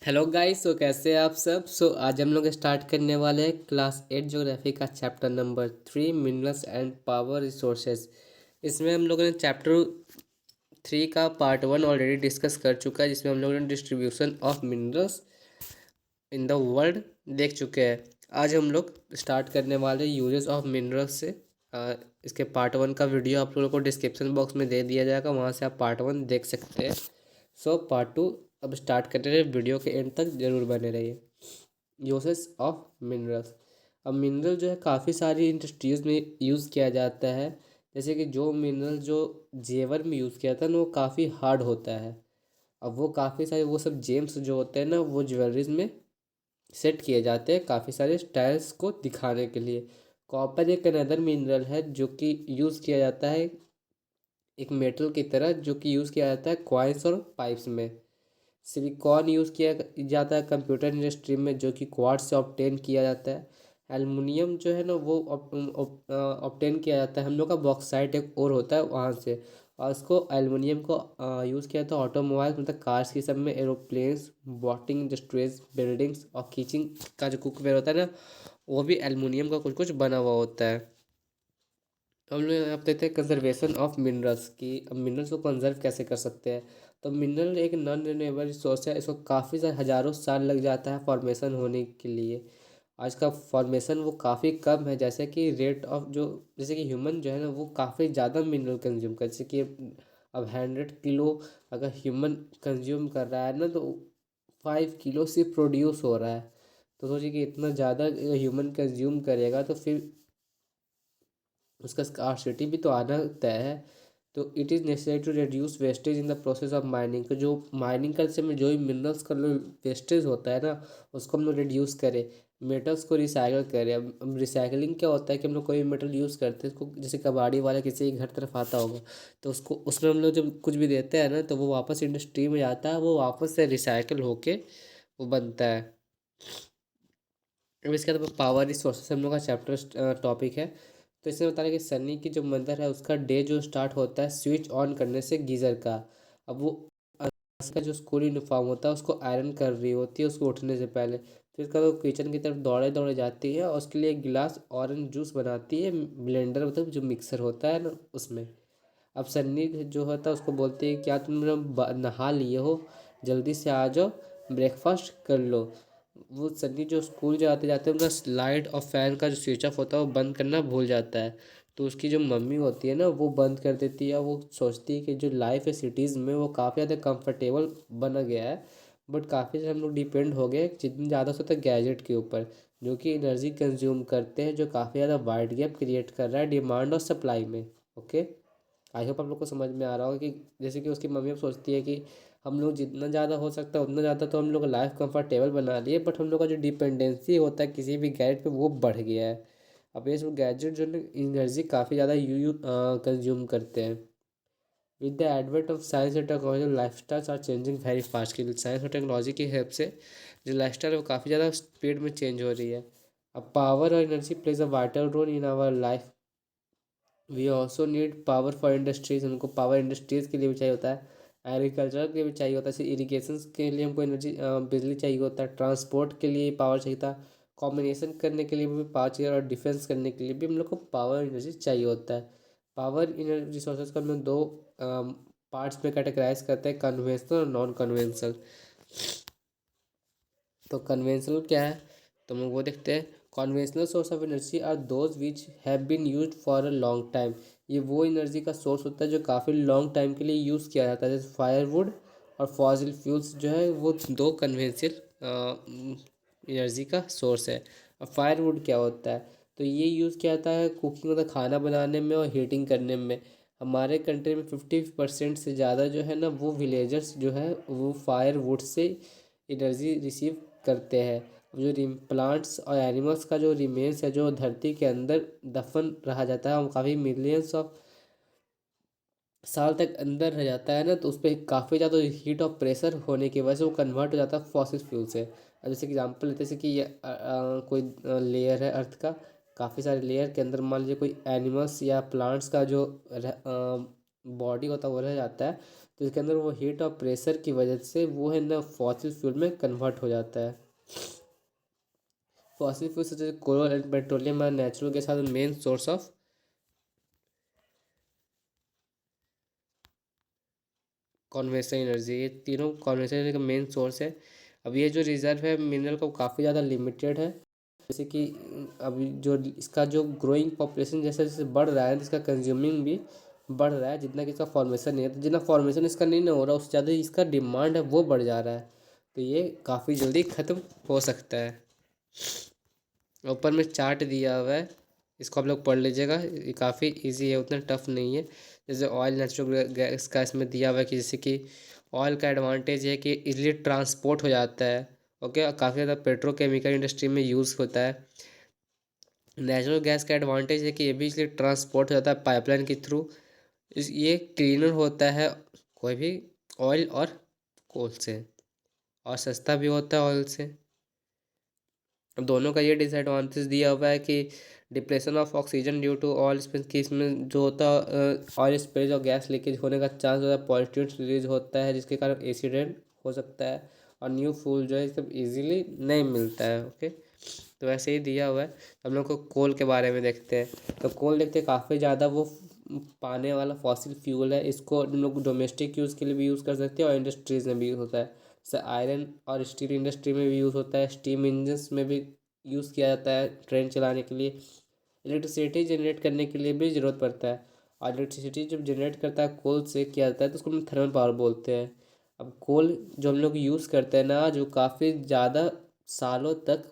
Hello guys. कैसे हैं आप सब। आज हम लोग स्टार्ट करने वाले हैं क्लास 8 ज्योग्राफी का chapter number 3 minerals and power resources. इसमें हम लोगों ने चैप्टर 3 का पार्ट 1 ऑलरेडी डिस्कस कर चुका है, जिसमें हम लोगों ने distribution of minerals in the world देख चुके हैं। आज हम लोग स्टार्ट करने वाले यूजेस ऑफ मिनरल्स से। इसके पार्ट 1 का वीडियो आप लोगों को डिस्क्रिप्शन बॉक्स में दे दिया जाएगा, वहाँ से आप पार्ट 1 देख सकते हैं। पार्ट 2 अब स्टार्ट करते रहे, वीडियो के एंड तक जरूर बने रहिए। Uses of minerals. अब मिनरल जो है काफ़ी सारी इंडस्ट्रीज़ में यूज़ किया जाता है। जैसे कि जो मिनरल जो जेवर में यूज़ किया था ना, वो काफ़ी हार्ड होता है। अब वो काफ़ी सारे वो सब जेम्स जो होते हैं ना, वो ज्वेलरीज में सेट किए जाते हैं काफ़ी सारे स्टाइल्स को दिखाने के लिए। कॉपर एक अनदर मिनरल है जो कि यूज़ किया जाता है एक मेटल की तरह, जो कि यूज़ किया जाता है कॉइन्स और पाइप्स में। सिलिकॉन यूज़ किया जाता है कंप्यूटर इंडस्ट्री में, जो कि क्वार्ट्ज से ऑब्टेन किया जाता है। एल्युमिनियम जो है ना, वो ऑब्टेन किया जाता है हम लोग का बॉक्साइट एक और होता है वहाँ से। और इसको एल्युमिनियम को यूज़ किया जाता है ऑटोमोबाइल मतलब कार्स की सब में, एरोप्लेन्स, बोटिंग इंडस्ट्रीज, बिल्डिंग्स और किचन का जो कुकवेयर होता है ना, वो भी एल्युमिनियम का कुछ कुछ बना हुआ होता है। हम लोग यहाँ पे देखते हैं कंजर्वेशन ऑफ मिनरल्स की। अब मिनरल्स को कंजर्व कैसे कर सकते हैं। तो मिनरल एक नॉन रिन्यूएबल रिसोर्स है, इसको काफ़ी सारे हज़ारों साल लग जाता है फॉर्मेशन होने के लिए। आज का फॉर्मेशन वो काफ़ी कम है, जैसे कि रेट ऑफ जो, जैसे कि ह्यूमन जो है ना, वो काफ़ी ज़्यादा मिनरल कंज्यूम कर, जैसे कि अब 100 किलो अगर ह्यूमन कंज्यूम कर रहा है ना, तो 5 किलो से प्रोड्यूस हो रहा है। तो सोचिए कि इतना ज़्यादा ह्यूमन कंज्यूम करेगा तो फिर उसका स्कार्सिटी भी तो आना तय है। तो it is necessary to reduce wastage in the process of mining. तो जो माइनिंग कल्चर में जो भी मिनरल्स का वेस्टेज होता है ना, उसको हम लोग रिड्यूस करें, मेटल्स को रिसाइकल करें। अब रिसाइकलिंग क्या होता है कि हम लोग कोई भी मेटल यूज़ करते हैं उसको, जैसे कबाड़ी वाला किसी के घर तरफ आता होगा, तो उसको उसमें हम लोग जब कुछ भी देते हैं ना, तो वो वापस इंडस्ट्री में जाता है, वो वापस से रिसाइकल होके वो बनता है। अब इसके बाद पावर रिसोर्सेस हम लोग का चैप्टर टॉपिक है। तो इसमें बता रहे कि सनी की जो मदर है, उसका डे जो स्टार्ट होता है स्विच ऑन करने से गीज़र का। अब वो उसका जो स्कूल यूनिफॉर्म होता है उसको आयरन कर रही होती है उसको उठने से पहले। फिर उसका वो किचन की तरफ दौड़े दौड़े जाती है और उसके लिए एक गिलास ऑरेंज जूस बनाती है, ब्लेंडर मतलब जो मिक्सर होता है ना उसमें। अब सन्नी जो होता है उसको बोलती है क्या तुम लोग नहा लिए हो, जल्दी से आ जाओ, ब्रेकफास्ट कर लो। वो सन्नी जो स्कूल जाते जाते उनका लाइट और फैन का जो स्विच ऑफ होता है वो बंद करना भूल जाता है। तो उसकी जो मम्मी होती है ना, वो बंद कर देती है। वो सोचती है कि जो लाइफ है सिटीज़ में वो काफ़ी ज़्यादा कंफर्टेबल बना गया है, बट काफ़ी ज़्यादा हम लोग डिपेंड हो गए जितनी ज़्यादा से होता है गैजेट के ऊपर, जो कि एनर्जी कंज्यूम करते हैं, जो काफ़ी ज़्यादा वाइड गैप क्रिएट कर रहा है डिमांड और सप्लाई में। ओके, आई होप आप लोग को समझ में आ रहा होगा कि जैसे कि उसकी मम्मी अब सोचती है कि हम लोग जितना ज़्यादा हो सकता है उतना ज़्यादा तो हम लोग लाइफ कंफर्टेबल बना लिए, बट हम लोग का जो डिपेंडेंसी होता है किसी भी गैजेट पे वो बढ़ गया है। अब ये सब गैजेट जो है एनर्जी काफ़ी ज़्यादा यू कंज्यूम करते हैं। With the advent of science and technology life styles are changing very fast. की साइंस और टेक्नोलॉजी की हेल्प से जो लाइफ स्टाइल है वो काफ़ी ज़्यादा स्पीड में चेंज हो रही है। अब पावर और energy plays a vital role in our life. We also need power for industries. हमको पावर इंडस्ट्रीज़ के लिए भी चाहिए होता है, एग्रीकल्चर के लिए भी चाहिए होता है, जैसे इरीगेशन के लिए हमको एनर्जी बिजली चाहिए होता है, ट्रांसपोर्ट के लिए पावर चाहिए था, कॉम्बिनेशन करने के लिए भी पावर चाहिए, और डिफेंस करने के लिए भी हम लोग को पावर एनर्जी चाहिए होता है। पावर एनर्जी रिसोर्सेज को हम लोग दो पार्ट्स में कैटेगराइज करते हैं, कन्वेंशनल और नॉन कन्वेंशनल। तो कन्वेंशनल क्या है, तो हम लोग वो देखते हैं। Conventional source of energy are those which have been used for a long time. ये वो एनर्जी का सोर्स होता है जो काफ़ी लॉन्ग टाइम के लिए यूज़ किया जाता है, जैसे फायरवुड और फॉसिल फ्यूल्स जो है वो दो कन्वेंशनल एनर्जी का सोर्स है। और फायरवुड क्या होता है, तो ये यूज़ किया जाता है कुकिंग मतलब खाना बनाने में और हीटिंग करने में। हमारे कंट्री में 50% से ज़्यादा जो है ना, वो विलेजर्स जो है वो फायरवुड से एनर्जी रिसीव करते हैं। जो प्लांट्स और एनिमल्स का जो रिमेन्स है जो धरती के अंदर दफन रहा जाता है, वो काफ़ी मिलियंस ऑफ साल तक अंदर रह जाता है ना, तो उस पर काफ़ी ज़्यादा हीट और प्रेशर होने की वजह से वो कन्वर्ट हो जाता है फॉसिल फ्यूल से। अब जैसे एग्जांपल लेते हैं, जैसे कि ये कोई लेयर है अर्थ का, काफ़ी सारे लेयर के अंदर मान लीजिए कोई एनिमल्स या प्लांट्स का जो बॉडी होता है वो रह जाता है, तो इसके अंदर वो हीट और प्रेशर की वजह से वो है ना फॉसिल फ्यूल में कन्वर्ट हो जाता है। फॉसिल फ्यूल जैसे कोल एंड पेट्रोलियम और natural gas are the main source of conventional energy. ये तीनों कॉन्वेंशनल एनर्जी का मेन सोर्स है। अब ये जो रिजर्व है मिनरल का काफ़ी ज़्यादा लिमिटेड है। जैसे कि अभी जो इसका जो ग्रोइंग पॉपुलेशन जैसे जैसे बढ़ रहा है इसका कंज्यूमिंग भी बढ़ रहा है, जितना कि इसका फॉर्मेशन नहीं है, तो जितना फॉर्मेशन इसका नहीं ना हो रहा उससे ज़्यादा इसका डिमांड है वो बढ़ जा रहा है। तो ये काफ़ी जल्दी ख़त्म हो सकता है। ऊपर में चार्ट दिया हुआ है, इसको आप लोग पढ़ लीजिएगा, ये काफ़ी इजी है, उतना टफ नहीं है। जैसे ऑयल नेचुरल गैस का इसमें दिया हुआ है कि जैसे कि ऑयल का एडवांटेज है कि इजीली ट्रांसपोर्ट हो जाता है। ओके, काफ़ी ज़्यादा पेट्रोकेमिकल इंडस्ट्री में यूज़ होता है। नेचुरल गैस का एडवांटेज है कि ये भी इसलिए ट्रांसपोर्ट हो जाता है पाइपलाइन के थ्रू। ये क्लीनर होता है कोई भी ऑयल और कोल से, और सस्ता भी होता है ऑयल से। अब दोनों का ये डिसएडवांटेज दिया हुआ है कि depression of oxygen due to oil spill, कि इसमें जो होता है ऑयल स्पिल और गैस लीकेज होने का चांस होता है, पॉल्यूटेंट रिलीज होता है जिसके कारण एक्सीडेंट हो सकता है, और न्यू फ्यूल जो है सब इजीली नहीं मिलता है। ओके, तो वैसे ही दिया हुआ है। हम लोग को कोल के बारे में देखते हैं। तो कोल देखते हैं काफ़ी ज़्यादा वो पाने वाला फॉसिल फ्यूल है। इसको हम लोग डोमेस्टिक यूज़ के लिए भी यूज़ कर सकते हैं और इंडस्ट्रीज़ में भी यूज़ होता है। जैसे आयरन और स्टील इंडस्ट्री में भी यूज़ होता है, स्टीम इंजन्स में भी यूज़ किया जाता है ट्रेन चलाने के लिए। इलेक्ट्रिसिटी जनरेट करने के लिए भी ज़रूरत पड़ता है, और इलेक्ट्रिसिटी जब जनरेट करता है कोल से किया जाता है तो उसको हम थर्मल पावर बोलते हैं। अब कोल जो हम लोग यूज़ करते हैं ना, जो काफ़ी ज़्यादा सालों तक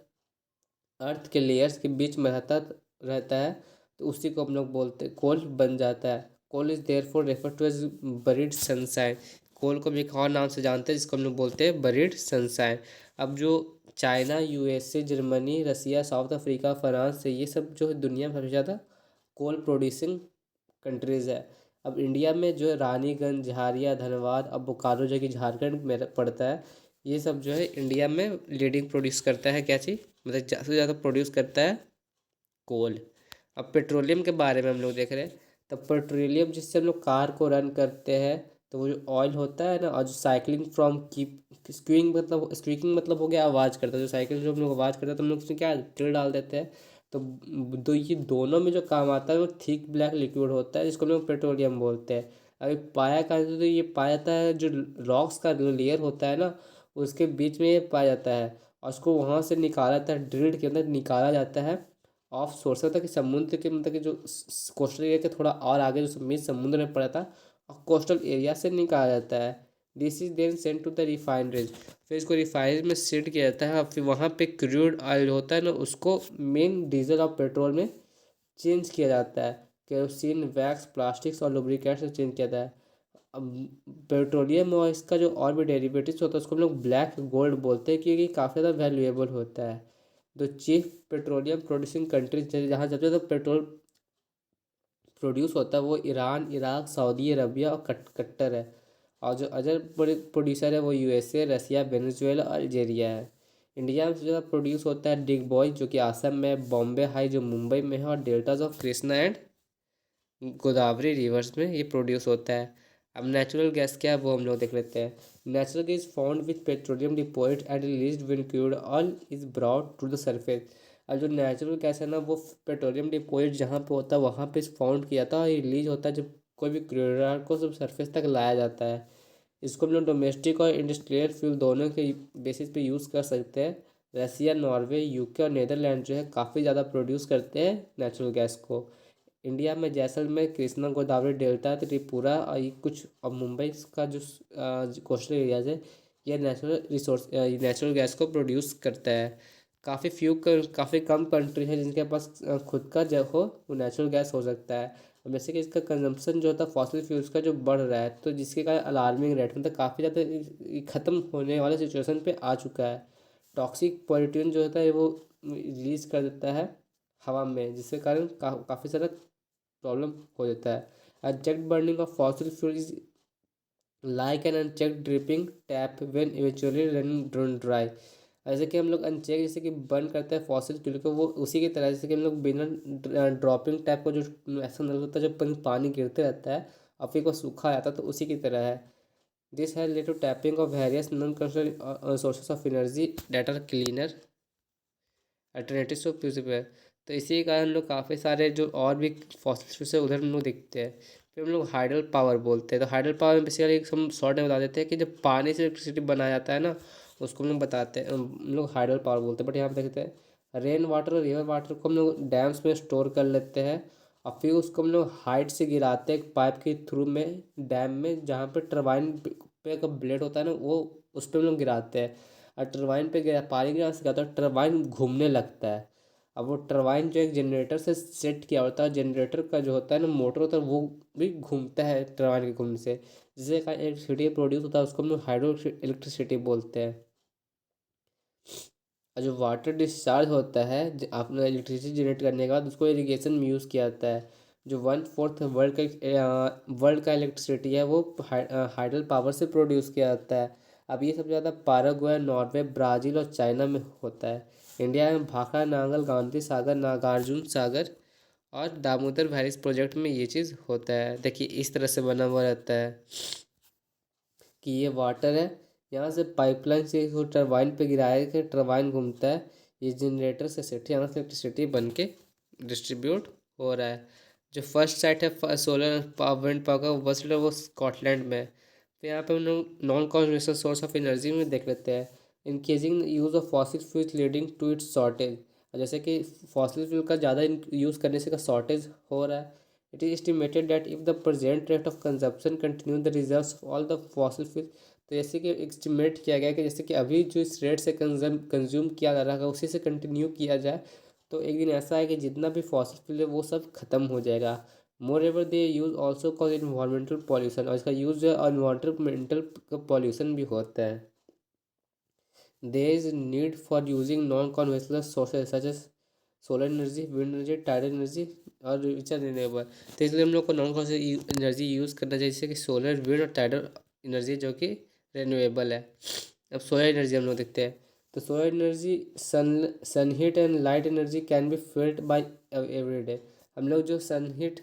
अर्थ के लेयर्स के बीच में रहता है, तो उसी को हम लोग बोलते हैं कोल बन जाता है। Coal is therefore refer to as buried sunshine. Coal को भी एक और नाम से जानते हैं जिसको हम लोग बोलते हैं बरीड सनशाइन। अब जो चाइना, यूएसए, जर्मनी, रसिया, साउथ अफ्रीका, फ्रांस है, ये सब जो है दुनिया में सबसे ज़्यादा कोल प्रोड्यूसिंग कंट्रीज़ है। अब इंडिया में जो है रानीगंज, झारिया, धनबाद, अब बोकारो जो कि झारखंड में पड़ता है, ये सब जो है इंडिया में लीडिंग प्रोड्यूस करता है क्या चीज़, मतलब ज़्यादा से ज़्यादा प्रोड्यूस करता है कोल। अब पेट्रोलियम के बारे में हम लोग देख रहे हैं। तो पेट्रोलियम जिससे हम लोग कार को रन करते हैं, तो वो जो ऑयल होता है ना, और जो साइकिलिंग फ्रॉम कीप स्क्वीकिंग मतलब हो गया आवाज़ करता है, जो साइकिल जो हम लोग आवाज़ करता है तो हम लोग उसमें क्या तेल डाल देते हैं। तो दो ये दोनों में जो काम आता है वो थिक ब्लैक लिक्विड होता है जिसको हम लोग पेट्रोलियम बोलते हैं। अभी पाया कहाँ जाता है, तो ये पाया जाता है जो रॉक्स का जो लेयर होता है ना, उसके बीच में ये पाया जाता है, और उसको वहाँ से निकाला जाता है, ड्रिल्ड के अंदर निकाला जाता है ऑफ सोर्स, होता है कि समुद्र के मतलब कि जो कोस्टल एरिया के थोड़ा और आगे जो मेन समुद्र में पड़ा था, और कोस्टल एरिया से निकाला जाता है। This is then send to the refineries. फिर इसको रिफाइनरी में सेट किया जाता है, और फिर वहाँ पे क्रूड ऑयल होता है ना, उसको मेन डीजल और पेट्रोल में चेंज किया जाता है। केरोसिन, वैक्स, प्लास्टिक्स और लुब्रिकेंट से चेंज किया जाता है। अब पेट्रोलियम और इसका जो और भी डेरिवेटिव्स होता है उसको हम लोग ब्लैक गोल्ड बोलते हैं, क्योंकि काफ़ी ज़्यादा वैल्यूएबल होता है। तो चीफ पेट्रोलियम प्रोड्यूसिंग कंट्रीज जहाँ सबसे ज़्यादा पेट्रोल प्रोड्यूस होता है वो ईरान, इराक, सऊदी अरबिया और कट्टर है। और जो अदर बड़े प्रोड्यूसर है वो यूएसए, रसिया, वेनेजुएला और अल्जीरिया है। इंडिया में सबसे ज़्यादा प्रोड्यूस होता है डिग बॉय जो कि असम में, बॉम्बे हाई जो मुंबई में है, और deltas of Krishna and Godavari reverse में ये प्रोड्यूस होता है। अब नेचुरल गैस क्या है वो हम लोग देख लेते हैं। Natural gas found with petroleum deposit and release when crude oil is brought to the surface. अब जो नेचुरल गैस है ना, वो पेट्रोलियम डिपोजिट जहाँ पे होता है वहाँ पे फाउंड किया था, और ये रिलीज होता है जब कोई भी क्रूड ऑयल को सब सरफेस तक लाया जाता है। इसको हम लोग डोमेस्टिक और इंडस्ट्रियल फ्यूल दोनों के बेसिस पे यूज़ कर सकते हैं। रसिया, नॉर्वे, यूके और नीदरलैंड जो है काफ़ी ज़्यादा प्रोड्यूस करते हैं नेचुरल गैस को। इंडिया में जैसलमेर, कृष्णा, गोदावरी डेल्टा, त्रिपुरा और ये कुछ और मुंबई का जो कोस्टल एरियाज है, ये नेचुरल गैस को प्रोड्यूस करता है। काफ़ी कम कंट्री है जिनके पास खुद का जो हो वो नेचुरल गैस हो सकता है। अब जैसे कि इसका कंजम्पशन जो होता है फॉसिल फ्यूल्स का जो बढ़ रहा है, तो जिसके कारण अलार्मिंग रेट मतलब काफ़ी ज़्यादा ख़त्म होने वाले सिचुएशन पे आ चुका है। टॉक्सिक पॉल्यूटेंट जो होता है वो रिलीज कर देता है हवा में, जिसके कारण काफ़ी सारा प्रॉब्लम हो जाता है। Unchecked burning of fossil fuel is like an unchecked dripping tap when eventually run dry. जैसे कि हम लोग अनचेक जैसे कि बर्न करते हैं फॉसिल फ्यूल को, वो उसी की तरह जैसे कि हम लोग बिना ड्रॉपिंग टैप को जो ऐसा नल होता है जब पानी गिरते रहता है और फिर वो सूखा जाता है, तो उसी की तरह है। This has led to tapping of various non conventional sources of energy that are cleaner alternative to fusible. तो इसी के कारण हम लोग काफ़ी सारे जो और भी फॉसिल फ्यूल्स है उधर हम लोग दिखते हैं। फिर हम लोग हाइडल पावर बोलते हैं। तो हाइडल पावर में बेसिकली हम शॉर्ट में बता देते हैं कि जब पानी से इलेक्ट्रिसिटी बनाया जाता है ना, उसको हम लोग बताते हैं, हम लोग हाइडल पावर बोलते हैं। बट यहाँ पे देखते हैं रेन वाटर और रिवर वाटर को हम लोग डैम्स में स्टोर कर लेते हैं और फिर उसको हम लोग हाइट से गिराते हैं पाइप के थ्रू में डैम में, जहाँ पे टरबाइन पे का ब्लेड होता है ना, वो उस पर हम लोग गिराते हैं। और टरबाइन पे गिरा पानी गिराने से क्या होता है, टरबाइन घूमने लगता है। अब वो टरबाइन जो एक जनरेटर से सेट किया होता है, जनरेटर का जो होता है ना मोटर होता है, वो भी घूमता है टरबाइन के घूमने से, जिससे का इलेक्ट्रिसिटी प्रोड्यूस होता है, उसको हम लोग हाइड्रो इलेक्ट्रिसिटी बोलते हैं। और जो वाटर डिस्चार्ज होता है आपने इलेक्ट्रिसिटी जनरेट करने के बाद उसको इरिगेशन में यूज़ किया जाता है। जो 1/4 वर्ल्ड का इलेक्ट्रिसिटी है वो हाइडल पावर से प्रोड्यूस किया जाता है। अब ये सबसे ज़्यादा पैराग्वे, नॉर्वे, ब्राज़ील और चाइना में होता है। इंडिया में भाखड़ा, नांगल, गांधी सागर, नागार्जुन सागर और दामोदर वैलीज प्रोजेक्ट में ये चीज़ होता है। देखिए इस तरह से बना हुआ रहता है कि ये वाटर है, यहाँ से पाइपलाइन से इसको टरबाइन पे गिराया के टरबाइन घूमता है, ये जनरेटर से सेट यहाँ से इलेक्ट्रिसिटी बन के डिस्ट्रीब्यूट हो रहा है। जो फर्स्ट साइट है सोलर पावर विंड पावर का, वो स्कॉटलैंड में है। तो यहाँ पे हम लोग non conventional source of energy में देख लेते हैं। Increasing use of fossil fuels leading to its shortage. जैसे कि फॉसिल फ्यूल का ज़्यादा यूज़ करने से का शॉर्टेज हो रहा है। It is estimated that if the present rate of consumption continue, the reserves of all the fossil fuels। तो जैसे कि एस्टिमेट किया गया कि जैसे कि अभी जो इस रेट से कंज्यूम किया जा रहा है उसी से कंटिन्यू किया जाए, तो एक दिन ऐसा है कि जितना भी फॉसिल फ्यूल है वो सब खत्म हो जाएगा। Moreover they use also cause environmental pollution, और इसका यूज़ जो है इन्वायरमेंटल पॉल्यूशन भी होता है। There is need for using non conventional sources such as solar energy, wind energy, tidal energy और विच आर रिन्यूएबल। तो इसलिए हम लोग को नॉन कन्वेंशनल एनर्जी यूज़ करना चाहिए, जैसे कि सोलर, विंड और टाइडल एनर्जी जो कि रिन्यूएबल है। अब सोलर एनर्जी हम लोग देखते हैं। तो solar energy sun heat and light energy can be felt by every day. हम लोग जो सन हीट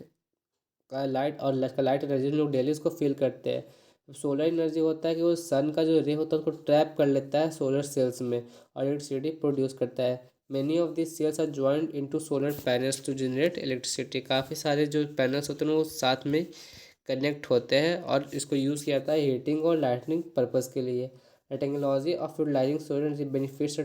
का लाइट और का लाइट एनर्जी हम लोग डेली उसको फील करते हैं। सोलर एनर्जी होता है कि वो सन का जो रे होता है उसको ट्रैप कर लेता है सोलर सेल्स में और इलेक्ट्रिसिटी प्रोड्यूस करता है। Many of this cells are joint into solar panels to generate electricity. काफ़ी सारे जो पैनल्स होते हैं वो साथ में कनेक्ट होते हैं और इसको यूज़ किया जाता है हीटिंग और लाइटनिंग पर्पज़ के लिए। The technology of utilizing solar energy benefits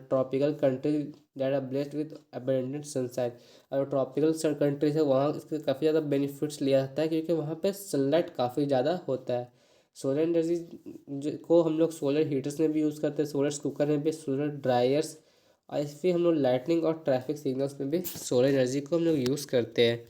tropical countries that are blessed with abundant sunshine। और ट्रॉपिकल कंट्रीज है वहाँ इसके काफ़ी ज़्यादा बेनिफिट्स लिया जाता है क्योंकि वहाँ पे सनलाइट काफ़ी ज़्यादा होता है। सोलर एनर्जी को हम लोग सोलर हीटर्स में भी यूज़ करते हैं, सोलर कुकर में भी, सोलर ड्रायर्स, और इसमें हम लोग लाइटनिंग और ट्रैफिक सिग्नल्स में भी सोलर एनर्जी को हम लोग यूज़ करते हैं।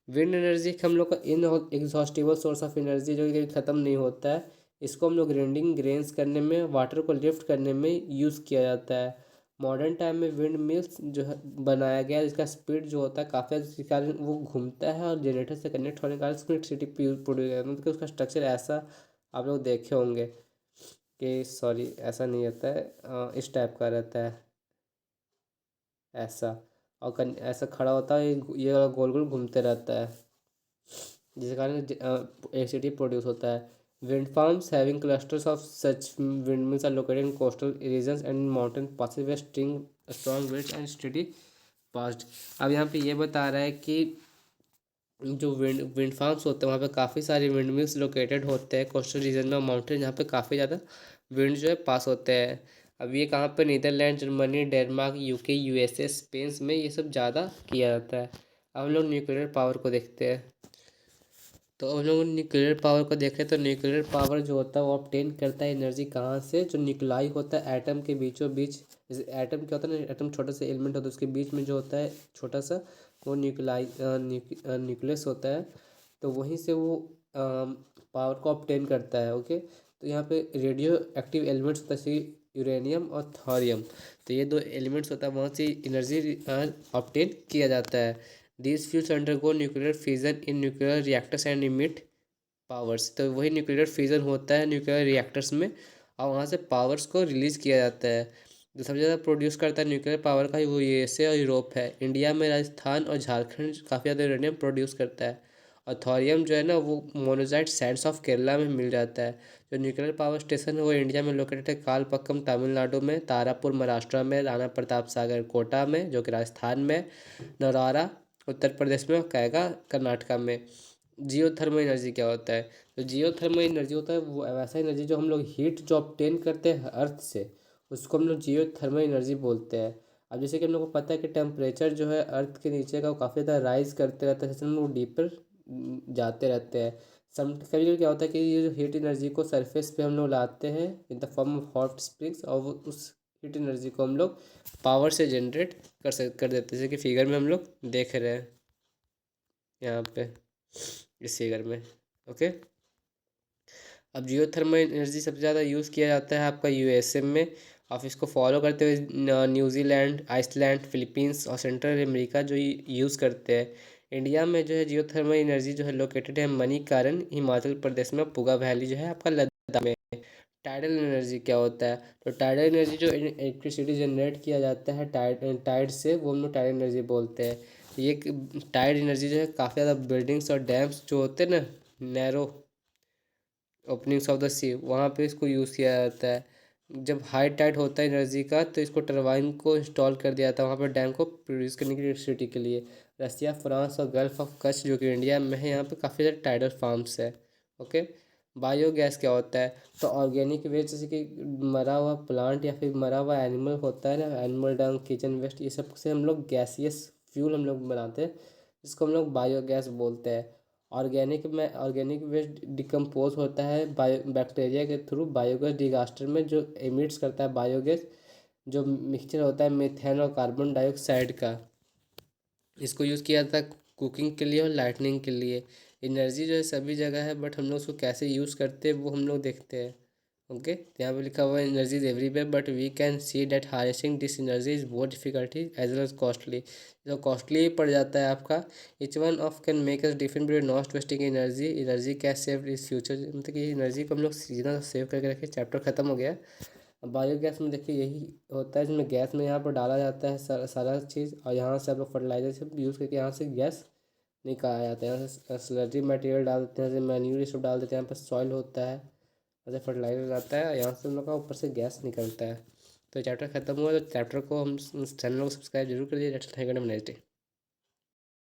विंड एनर्जी हम लोग का इन एग्जॉस्टिबल सोर्स ऑफ एनर्जी जो कि ख़त्म नहीं होता है। इसको हम लोग ग्राइंडिंग ग्रेन्स करने में, वाटर को लिफ्ट करने में यूज़ किया जाता है। मॉडर्न टाइम में विंड मिल्स जो है बनाया गया है, जिसका स्पीड जो होता है काफ़ी, जिसके कारण वो घूमता है और जनरेटर से कनेक्ट होने के कारण उसमें इलेक्ट्रिसिटी प्रोड्यूस करता है। मतलब उसका स्ट्रक्चर ऐसा आप लोग देखे होंगे कि सॉरी ऐसा नहीं रहता है, इस टाइप का रहता है ऐसा, और ऐसा खड़ा होता है, ये गोल गोल घूमते रहता है जिसके कारण इलेक्ट्रिसिटी प्रोड्यूस होता है। Wind farms having clusters of such windmills are located in coastal regions and mountain passes where strong winds and steady past. अब यहाँ पे ये बता रहा है कि जो विंड फार्म्स होते हैं वहाँ पे काफ़ी सारे विंड मिल्स लोकेटेड होते हैं कोस्टल रीजन में, माउंटेन जहाँ पे काफ़ी ज़्यादा विंड जो है पास होते हैं। अब ये कहाँ पे, Netherland, Germany, Denmark, UK, USA, Spain में ये सब ज़्यादा किया जाता है। अब हम लोग न्यूक्लियर पावर को देखते हैं। तो हम लोग न्यूक्लियर पावर को देखें तो न्यूक्लियर पावर जो होता है वो ऑब्टेन करता है एनर्जी कहाँ से, जो न्यूक्लाई होता है एटम के बीचों बीच। जैसे एटम क्या होता है ना, एटम छोटा सा एलिमेंट होता है, उसके बीच में जो होता है छोटा सा वो न्यूक्लियस होता है। तो वहीं से वो पावर को ऑब्टेन करता है। ओके, तो यहाँ पे रेडियो एक्टिव एलिमेंट्स होता है जैसे यूरेनियम और थोरियम। तो ये दो एलिमेंट्स होता है, वहाँ से एनर्जी ऑब्टेन किया जाता है। These fuels undergo nuclear fission in nuclear reactors and emit powers. तो वही न्यूक्लियर फिजन होता है न्यूक्लियर रिएक्टर्स में और वहाँ से पावर्स को रिलीज़ किया जाता है। जो सबसे ज़्यादा प्रोड्यूस करता है न्यूक्लियर पावर का वो यूएसए और यूरोप है। इंडिया में राजस्थान और झारखंड काफ़ी ज़्यादा यूरेनियम प्रोड्यूस करता है और थोरियम जो है ना वो मोनोजाइट सैंड्स ऑफ केरला में मिल जाता है। जो न्यूक्लियर पावर स्टेशन है वो इंडिया में लोकेटेड है कालपक्कम तमिलनाडु में, तारापुर महाराष्ट्र में, राणा प्रताप सागर कोटा में जो कि राजस्थान में, नरौरा उत्तर प्रदेश में, कैगा कर्नाटका में। जियो थर्मल एनर्जी क्या होता है? तो जियो थर्मल एनर्जी होता है वो वैसा एनर्जी जो हम लोग हीट जो ऑब्टेन करते हैं अर्थ से, उसको हम लोग जियो थर्मल एनर्जी बोलते हैं। अब जैसे कि हम लोग को पता है कि टेम्परेचर जो है अर्थ के नीचे का वो काफ़ी ज़्यादा राइज करते रहता है, जैसे हम लोग डीपर जाते रहते हैं। सम कभी कभी क्या होता है कि ये जो हीट एनर्जी को सरफेस पे हम लोग लाते हैं in the form of hot springs, और वो उस हीट एनर्जी को हम लोग पावर से जनरेट कर देते हैं, जैसे कि फिगर में हम लोग देख रहे हैं यहाँ पे इस फिगर में। ओके, अब जियो थर्मल एनर्जी सबसे ज़्यादा यूज़ किया जाता है आपका यूएसए में। आप इसको फॉलो करते हुए न्यूजीलैंड, आइसलैंड, फिलीपींस और सेंट्रल अमेरिका जो यूज़ करते हैं। इंडिया में जो है जियो थर्मल एनर्जी जो है लोकेटेड है मणिकरण हिमाचल प्रदेश में, पुगा वैली जो है आपका लद्दाख में। टाइडल एनर्जी क्या होता है? तो टाइडल एनर्जी जो इलेक्ट्रिसिटी जनरेट किया जाता है टाइड से, वो हम लोग टाइडल एनर्जी बोलते हैं। ये टाइड एनर्जी जो है काफ़ी ज़्यादा बिल्डिंग्स और डैम्स जो होते हैं ना, नैरो ओपनिंग्स ऑफ द सी, वहाँ पे इसको यूज़ किया जाता है। जब हाई टाइड होता है एनर्जी का तो इसको टरबाइन को इंस्टॉल कर दिया जाता है वहाँ पर डैम को प्रोड्यूस करने की इलेक्ट्रिसिटी के लिए। रसिया, फ्रांस और गल्फ ऑफ कच्छ जो कि इंडिया में है, यहाँ पे काफ़ी सारे टाइडल फार्म्स है। ओके, बायोगैस क्या होता है? तो ऑर्गेनिक वेस्ट जैसे कि मरा हुआ प्लांट या फिर मरा हुआ एनिमल होता है ना, एनिमल डंग, किचन वेस्ट, ये सब से हम लोग गैसियस फ्यूल हम लोग बनाते हैं, जिसको हम लोग बायोगैस बोलते हैं। ऑर्गेनिक वेस्ट डिकम्पोज होता है बैक्टीरिया के थ्रू बायोगैस डिगास्टर में, जो एमिट्स करता है बायोगैस, जो मिक्सचर होता है मीथेन और कार्बन डाइऑक्साइड का। इसको यूज़ किया जाता है कुकिंग के लिए और लाइटनिंग के लिए। एनर्जी जो है सभी जगह है, बट हम लोग उसको कैसे यूज़ करते हैं वो हम लोग देखते हैं। ओके, यहाँ पे लिखा हुआ है energy is everywhere but we can see that harnessing this energy is बहुत difficulty as well as costly. जो कॉस्टली पड़ जाता है आपका। Each one of can make us different between not wasting energy can save is future, मतलब कि energy को हम लोग जितना सेव करके रखें। चैप्टर खत्म हो गया। अब बायोगैस में देखिए यही होता है, जिसमें गैस में यहाँ पर डाला जाता है सारा सारा चीज़, और यहाँ से आप लोग फर्टिलाइजर सब यूज़ करके यहाँ से गैस निकाला जाता है। यहाँ से स्लरी मटेरियल डाल देते हैं, जैसे मैन्यूर ये सब डाल देते हैं, यहाँ पर सॉइल होता है, ऐसे फर्टिलाइजर आता है, यहाँ से हम लोग का ऊपर से गैस निकलता है। तो चैप्टर खत्म हुआ, तो चैप्टर को हम चैनल को सब्सक्राइब जरूर कर दिए। Thank you, next day.